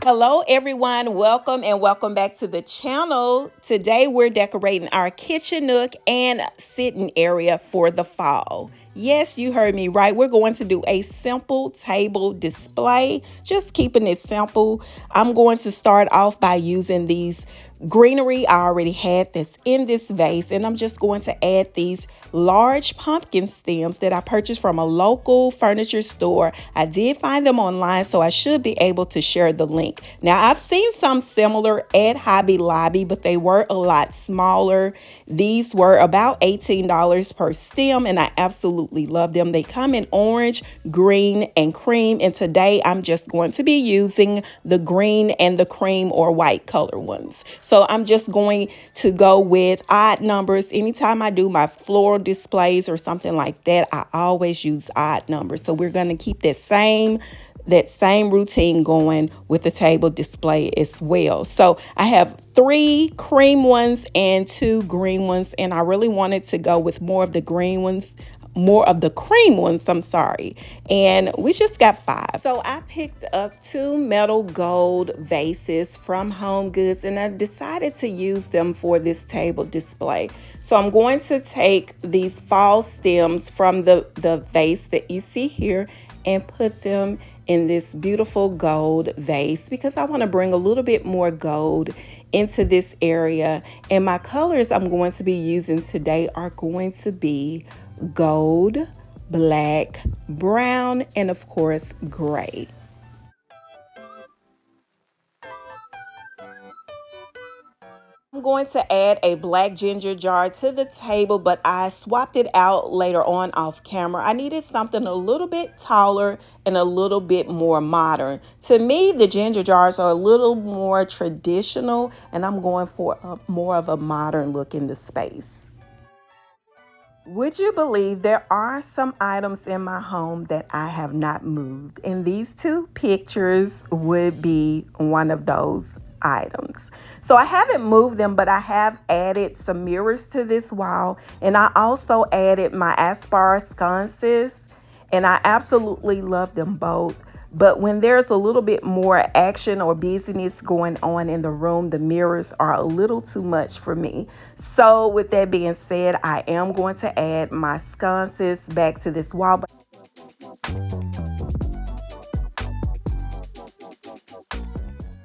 Hello everyone, welcome and welcome back to the channel. Today we're decorating our kitchen nook and sitting area for the fall. Yes, you heard me right. We're going to do a simple table display, just keeping it simple. I'm going to start off by using these greenery I already had that's in this vase, and I'm just going to add these large pumpkin stems that I purchased from a local furniture store. I did find them online, so I should be able to share the link. Now, I've seen some similar at Hobby Lobby, but they were a lot smaller. These were about $18 per stem, and I absolutely love them. They come in orange, green, and cream, and today I'm just going to be using the green and the cream or white color ones. So I'm just going to go with odd numbers. Anytime I do my floral displays or something like that, I always use odd numbers. So we're going to keep that same routine going with the table display as well. So I have 3 cream ones and 2 green ones, and I really wanted to go with more of the cream ones, I'm sorry. And we just got 5. So I picked up 2 metal gold vases from Home Goods, and I decided to use them for this table display. So I'm going to take these fall stems from the vase that you see here and put them in this beautiful gold vase because I want to bring a little bit more gold into this area. And my colors I'm going to be using today are going to be gold, black, brown, and of course, gray. I'm going to add a black ginger jar to the table, but I swapped it out later on off camera. I needed something a little bit taller and a little bit more modern. To me, the ginger jars are a little more traditional, and I'm going for more of a modern look in the space. Would you believe there are some items in my home that I have not moved? And these 2 pictures would be one of those items. So I haven't moved them, but I have added some mirrors to this wall. And I also added my Aspar sconces. And I absolutely love them both. But when there's a little bit more action or busyness going on in the room, the mirrors are a little too much for me. So with that being said, I am going to add my sconces back to this wall.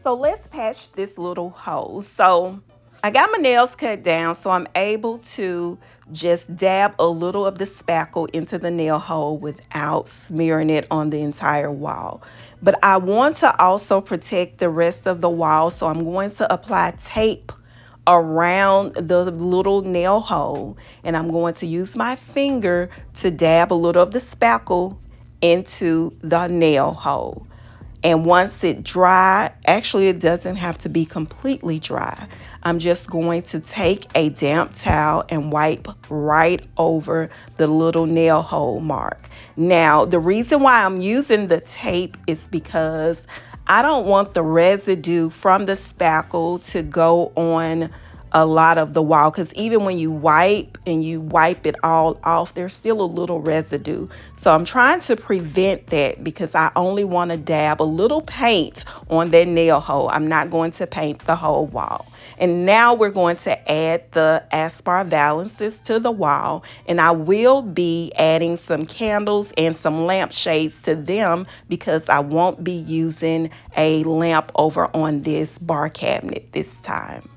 So let's patch this little hole. So I got my nails cut down, so I'm able to just dab a little of the spackle into the nail hole without smearing it on the entire wall. But I want to also protect the rest of the wall, so I'm going to apply tape around the little nail hole, and I'm going to use my finger to dab a little of the spackle into the nail hole. And once it dry, actually it doesn't have to be completely dry. I'm just going to take a damp towel and wipe right over the little nail hole mark. Now, the reason why I'm using the tape is because I don't want the residue from the spackle to go on a lot of the wall, because even when you wipe it all off, there's still a little residue. So I'm trying to prevent that because I only want to dab a little paint on that nail hole. I'm not going to paint the whole wall. And now we're going to add the Aspar valances to the wall, and I will be adding some candles and some lampshades to them because I won't be using a lamp over on this bar cabinet this time.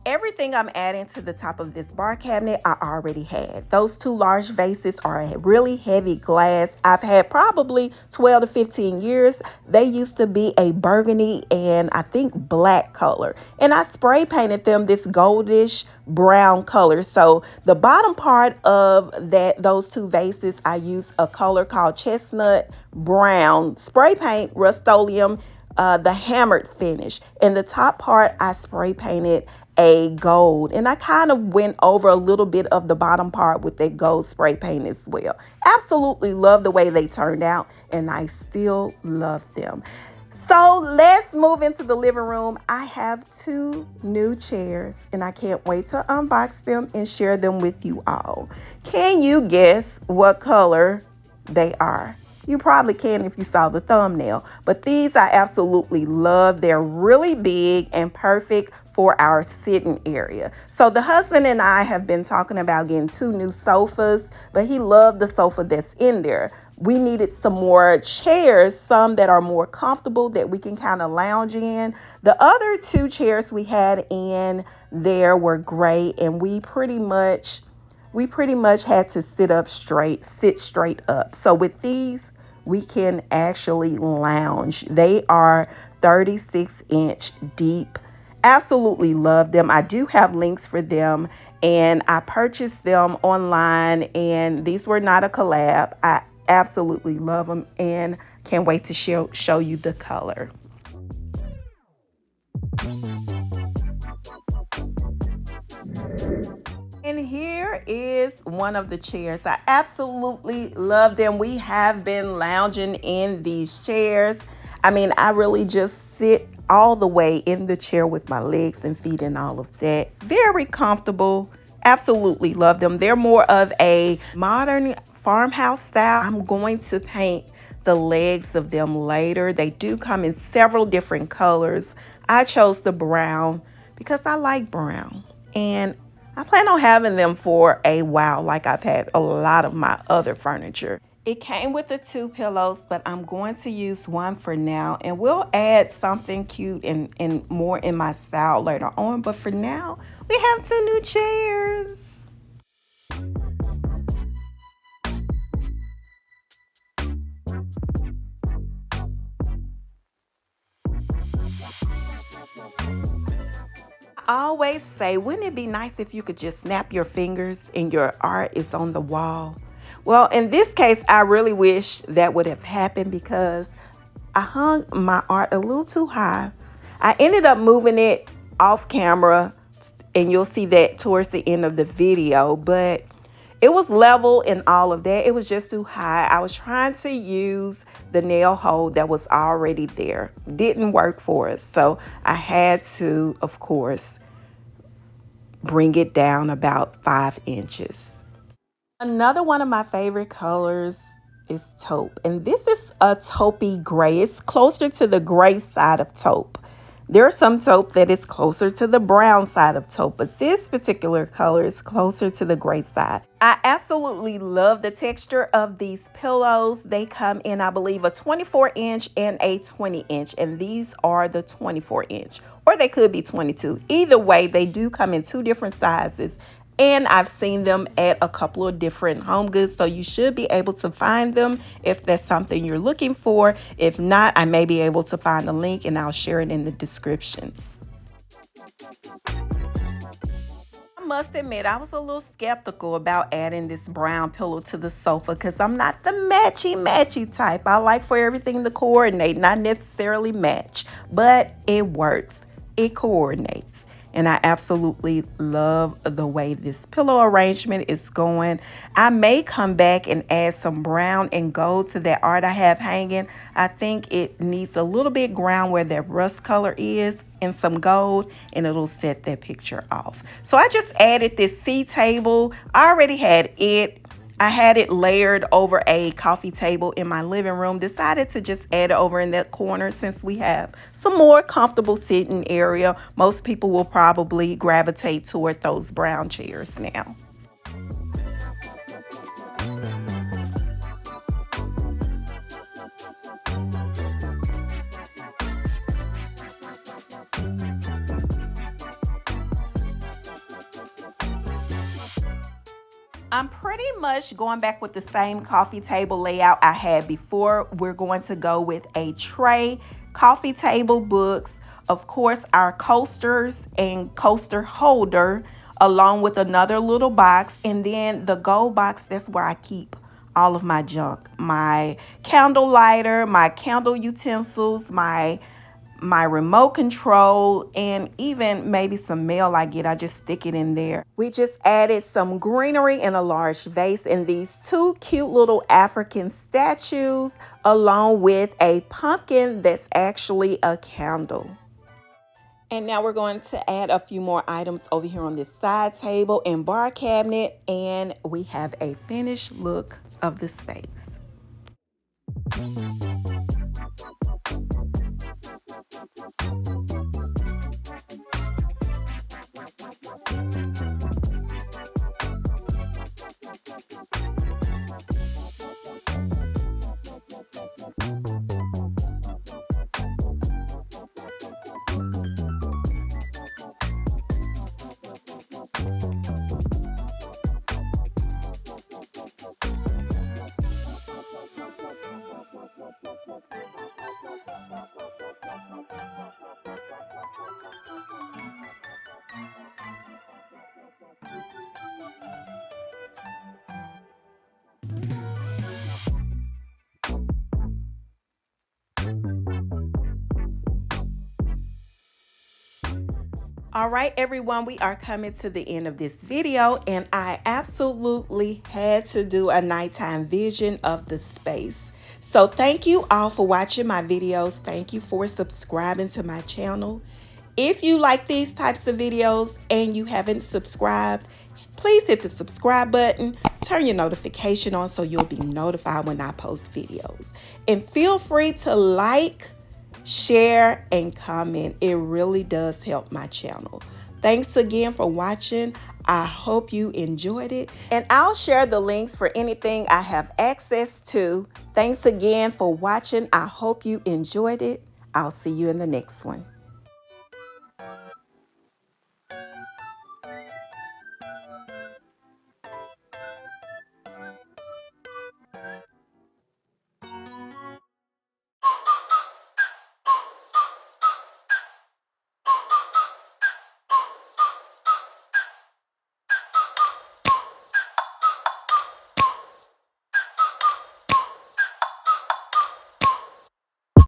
Everything I'm adding to the top of this bar cabinet, I already had. Those two large vases are really heavy glass. I've had probably 12 to 15 years. They used to be a burgundy and I think black color. And I spray painted them this goldish brown color. So the bottom part of those two vases, I used a color called chestnut brown spray paint, Rust-Oleum, the hammered finish. And the top part, I spray painted a gold, and I kind of went over a little bit of the bottom part with that gold spray paint as well. Absolutely love the way they turned out, and I still love them. So let's move into the living room. I have two new chairs, and I can't wait to unbox them and share them with you all. Can you guess what color they are? You probably can if you saw the thumbnail, but these I absolutely love. They're really big and perfect for our sitting area. So the husband and I have been talking about getting two new sofas, but he loved the sofa that's in there. We needed some more chairs, some that are more comfortable that we can kind of lounge in. The other two chairs we had in there were great, and we pretty much had to sit straight up. So with these, we can actually lounge. They are 36-inch deep. Absolutely love them. I do have links for them, and I purchased them online, and these were not a collab. I absolutely love them and can't wait to show you the color. And here is one of the chairs. I absolutely love them. We have been lounging in these chairs. I mean, I really just sit all the way in the chair with my legs and feet and all of that. Very comfortable. Absolutely love them. They're more of a modern farmhouse style. I'm going to paint the legs of them later. They do come in several different colors. I chose the brown because I like brown, and I plan on having them for a while, like I've had a lot of my other furniture. It came with the two pillows, but I'm going to use one for now, and we'll add something cute and more in my style later on. But for now, we have two new chairs. I always say, wouldn't it be nice if you could just snap your fingers and your art is on the wall? Well, in this case, I really wish that would have happened because I hung my art a little too high. I ended up moving it off camera, and you'll see that towards the end of the video, but it was level and all of that. It was just too high. I was trying to use the nail hole that was already there. Didn't work for us. So I had to, of course, bring it down about 5 inches. Another one of my favorite colors is taupe, and this is a taupey gray. It's closer to the gray side of taupe. There's some taupe that is closer to the brown side of taupe, but this particular color is closer to the gray side. I absolutely love the texture of these pillows. They come in, I believe, a 24-inch and a 20-inch, and these are the 24-inch, or they could be 22. Either way, they do come in two different sizes. And I've seen them at a couple of different home goods, so you should be able to find them if that's something you're looking for. If not, I may be able to find a link and I'll share it in the description. I must admit, I was a little skeptical about adding this brown pillow to the sofa because I'm not the matchy type. I like for everything to coordinate, not necessarily match, but it works. It coordinates. And I absolutely love the way this pillow arrangement is going. I may come back and add some brown and gold to that art I have hanging. I think it needs a little bit ground where that rust color is and some gold, and it'll set that picture off. So I just added this C table. I already had it. I had it layered over a coffee table in my living room. Decided to just add it over in that corner since we have some more comfortable sitting area. Most people will probably gravitate toward those brown chairs now. I'm pretty much going back with the same coffee table layout I had before. We're going to go with a tray, coffee table, books, of course, our coasters and coaster holder, along with another little box. And then the gold box, that's where I keep all of my junk. My candle lighter, my candle utensils, my remote control, and even maybe some mail I get. I just stick it in there. We just added some greenery in a large vase and these two cute little African statues, along with a pumpkin that's actually a candle. And now we're going to add a few more items over here on this side table and bar cabinet, and we have a finished look of the space. All right, everyone, we are coming to the end of this video, and I absolutely had to do a nighttime vision of the space. So thank you all for watching my videos. Thank you for subscribing to my channel. If you like these types of videos and you haven't subscribed, please hit the subscribe button, turn your notification on so you'll be notified when I post videos. And feel free to like, share, and comment. It really does help my channel. Thanks again for watching. I hope you enjoyed it, and I'll share the links for anything I have access to. Thanks again for watching. I hope you enjoyed it. I'll see you in the next one.